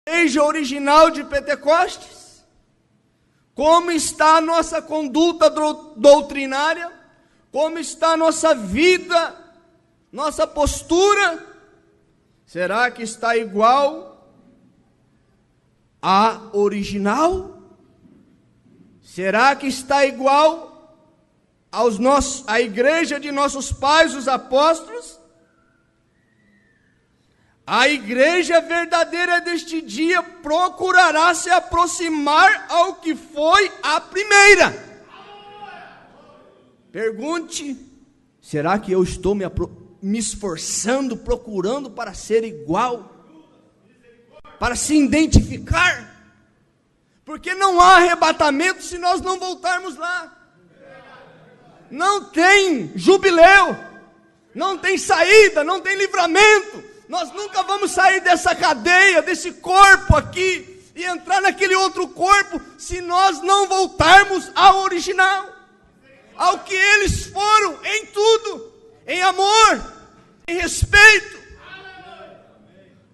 igreja original de Pentecostes? Como está a nossa conduta doutrinária? Como está a nossa vida, nossa postura? Será que está igual à original? Será que está igual à igreja de nossos pais, os apóstolos? A igreja verdadeira deste dia procurará se aproximar ao que foi a primeira. Pergunte, será que eu estou me esforçando, procurando para ser igual? Para se identificar? Porque não há arrebatamento se nós não voltarmos lá. Não tem jubileu, não tem saída, não tem livramento. Nós nunca vamos sair dessa cadeia, desse corpo aqui, e entrar naquele outro corpo, se nós não voltarmos ao original, ao que eles foram em tudo, em amor, em respeito,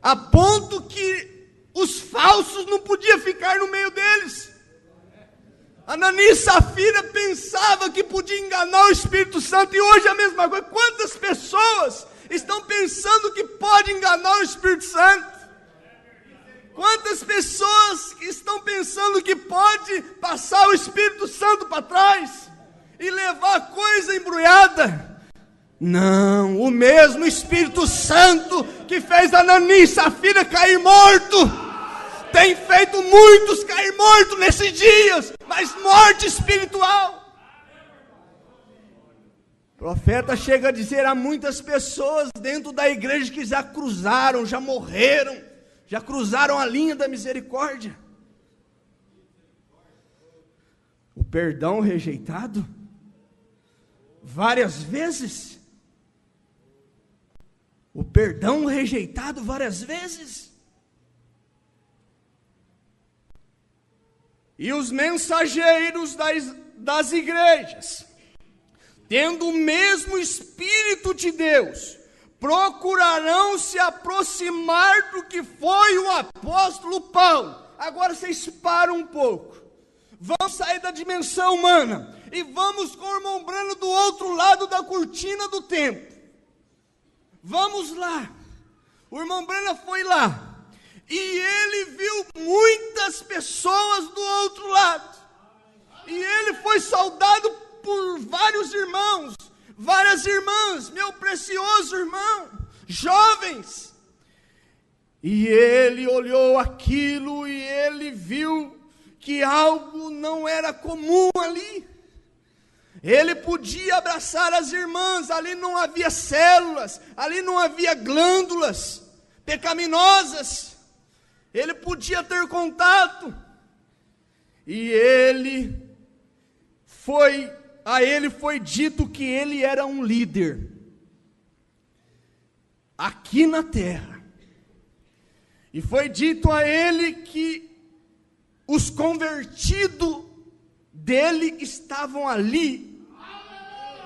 a ponto que os falsos não podiam ficar no meio deles. Ananias e Safira pensava que podia enganar o Espírito Santo, e hoje é a mesma coisa. Quantas pessoas estão pensando que pode enganar o Espírito Santo? Quantas pessoas estão pensando que pode passar o Espírito Santo para trás e levar a coisa embrulhada? Não, o mesmo Espírito Santo que fez Ananias e Safira cair morto, tem feito muitos cair mortos nesses dias, mas morte espiritual. O profeta chega a dizer a muitas pessoas dentro da igreja que já cruzaram, já morreram, já cruzaram a linha da misericórdia. O perdão rejeitado várias vezes. O perdão rejeitado várias vezes. E os mensageiros das igrejas, tendo o mesmo Espírito de Deus, procurarão se aproximar do que foi o apóstolo Paulo. Agora vocês param um pouco. Vamos sair da dimensão humana e vamos com o irmão Brano do outro lado da cortina do templo. Vamos lá. O irmão Brano foi lá e ele viu muitas pessoas do outro lado. E ele foi saudado por vários irmãos, várias irmãs, meu precioso irmão, jovens. E ele olhou aquilo e ele viu que algo não era comum ali. Ele podia abraçar as irmãs, ali não havia células, ali não havia glândulas pecaminosas. Ele podia ter contato. E a ele foi dito que ele era um líder aqui na terra. E foi dito a ele que os convertidos dele estavam ali.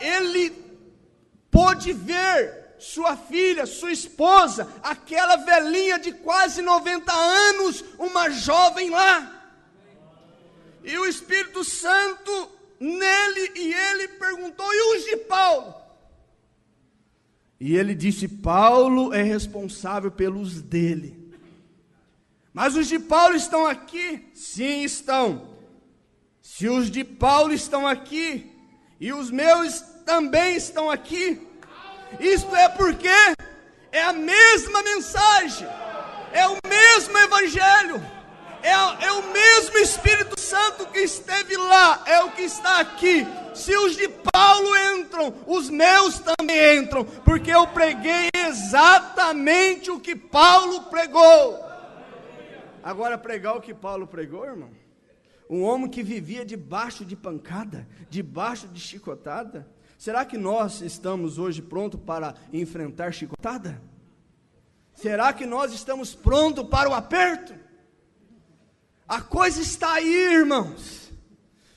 Ele pôde ver sua filha, sua esposa, aquela velhinha de quase 90 anos, uma jovem lá. E o Espírito Santo nele, e ele perguntou: e os de Paulo? E ele disse: Paulo é responsável pelos dele. Mas os de Paulo estão aqui? Sim, estão. Se os de Paulo estão aqui, e os meus também estão aqui, isto é porque é a mesma mensagem, é o mesmo evangelho, é o mesmo Espírito Santo que esteve lá, é o que está aqui. Se os de Paulo entram, os meus também entram, porque eu preguei exatamente o que Paulo pregou. Agora, pregar o que Paulo pregou, irmão, um homem que vivia debaixo de pancada, debaixo de chicotada, será que nós estamos hoje prontos para enfrentar chicotada? Será que nós estamos prontos para o aperto? A coisa está aí, irmãos.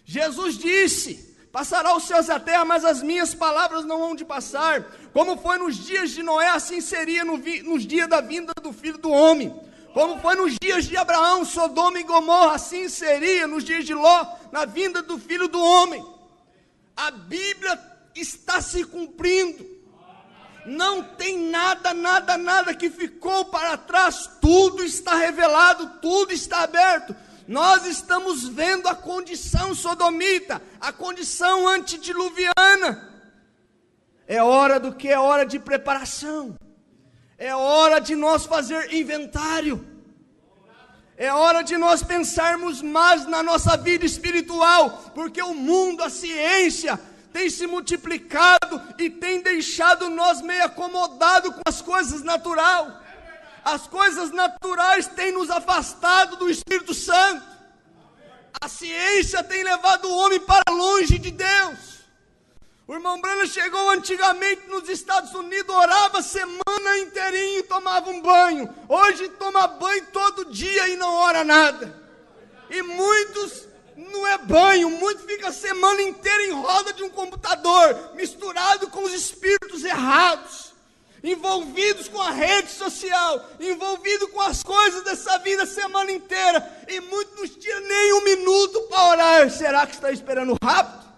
Jesus disse: passará os céus e a terra, mas as minhas palavras não hão de passar. Como foi nos dias de Noé, assim seria nos dias da vinda do Filho do Homem. Como foi nos dias de Abraão, Sodoma e Gomorra, assim seria nos dias de Ló, na vinda do Filho do Homem. A Bíblia está se cumprindo. Não tem nada que ficou para trás. Tudo está revelado, tudo está aberto. Nós estamos vendo a condição sodomita, a condição antediluviana. É hora do que? É hora de preparação. É hora de nós fazer inventário. É hora de nós pensarmos mais na nossa vida espiritual, porque o mundo, a ciência, tem se multiplicado e tem deixado nós meio acomodados com as coisas naturais. As coisas naturais têm nos afastado do Espírito Santo. A ciência tem levado o homem para longe de Deus. O irmão Branham chegou antigamente nos Estados Unidos, orava semana inteirinha e tomava um banho. Hoje toma banho todo dia e não ora nada. E muitos não é banho, muitos ficam a semana inteira em roda de um computador, misturado com os espíritos errados, envolvidos com a rede social, envolvidos com as coisas dessa vida a semana inteira, e muitos não tiram nem um minuto para orar. Será que está esperando rápido?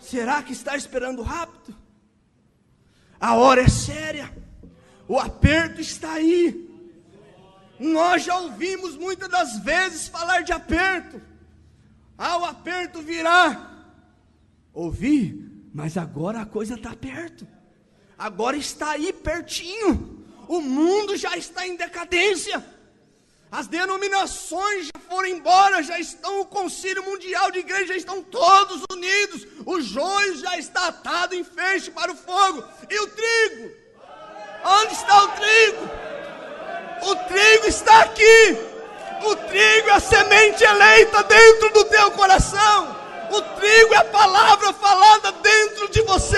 Será que está esperando rápido? A hora é séria, o aperto está aí. Nós já ouvimos muitas das vezes falar de aperto. O aperto virá. Ouvi, mas agora a coisa está perto. Agora está aí pertinho. O mundo já está em decadência. As denominações já foram embora, já estão, o Concílio Mundial de Igreja, já estão todos unidos. O joio já está atado em feixe para o fogo. E o trigo? Onde está o trigo? O trigo está aqui. O trigo é a semente eleita dentro do teu coração. O trigo é a palavra falada dentro de você.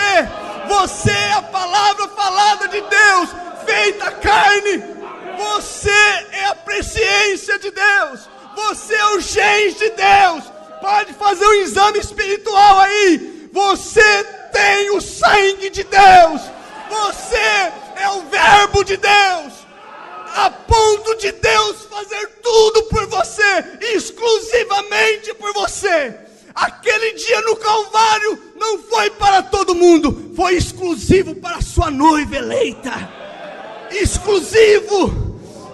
Você é a palavra falada de Deus, feita carne. Você é a presciência de Deus. Você é o genes de Deus. Pode fazer um exame espiritual aí. Você tem o sangue de Deus. Você é o verbo de Deus. A ponto de Deus fazer tudo por você, exclusivamente por você. Aquele dia no Calvário não foi para todo mundo, foi exclusivo para a sua noiva eleita. Exclusivo.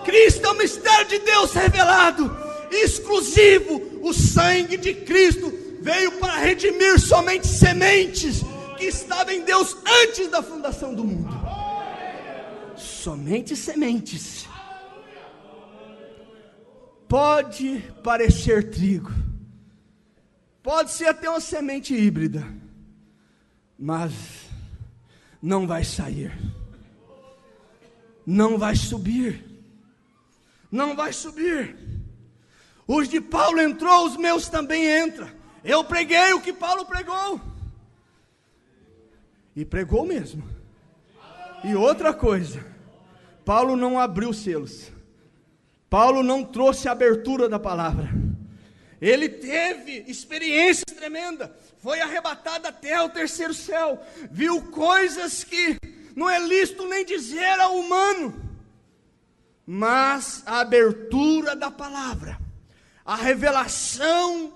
Cristo é o mistério de Deus revelado. Exclusivo. O sangue de Cristo veio para redimir somente sementes que estavam em Deus antes da fundação do mundo. Somente sementes. Pode parecer trigo, pode ser até uma semente híbrida, mas não vai sair, não vai subir, não vai subir. Os de Paulo entrou, os meus também entram. Eu preguei o que Paulo pregou, e pregou mesmo. E outra coisa, Paulo não abriu selos, Paulo não trouxe a abertura da palavra. Ele teve experiências tremendas, foi arrebatado até ao terceiro céu, viu coisas que não é lícito nem dizer ao humano, mas a abertura da palavra, a revelação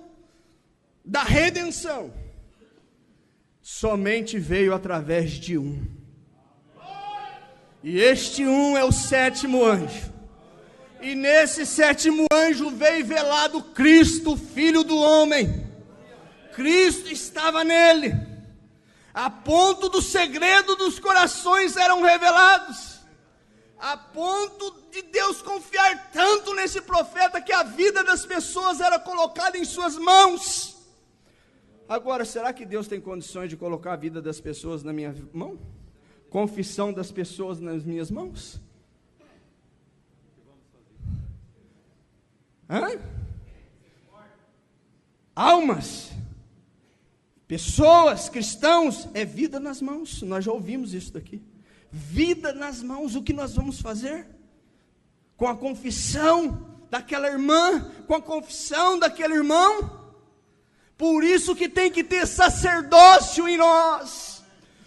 da redenção, somente veio através de um. E este um é o sétimo anjo. E nesse sétimo anjo veio velado Cristo, Filho do homem. Cristo estava nele, a ponto do segredo dos corações eram revelados, a ponto de Deus confiar tanto nesse profeta que a vida das pessoas era colocada em suas mãos. Agora, será que Deus tem condições de colocar a vida das pessoas na minha mão? Confissão das pessoas nas minhas mãos? Almas, pessoas, cristãos, é vida nas mãos. Nós já ouvimos isso daqui. Vida nas mãos. O que nós vamos fazer com a confissão daquela irmã, com a confissão daquele irmão? Por isso que tem que ter sacerdócio em nós.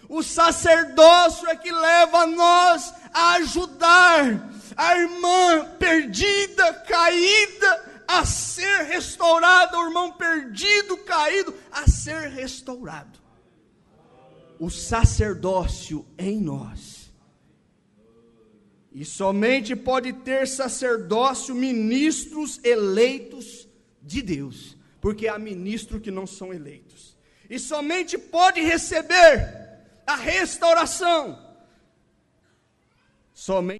O sacerdócio é que leva a nós a ajudar, a irmã perdida, caída, a ser restaurada, o irmão perdido, caído, a ser restaurado. O sacerdócio em nós. E somente pode ter sacerdócio ministros eleitos de Deus, porque há ministros que não são eleitos. E somente pode receber a restauração somente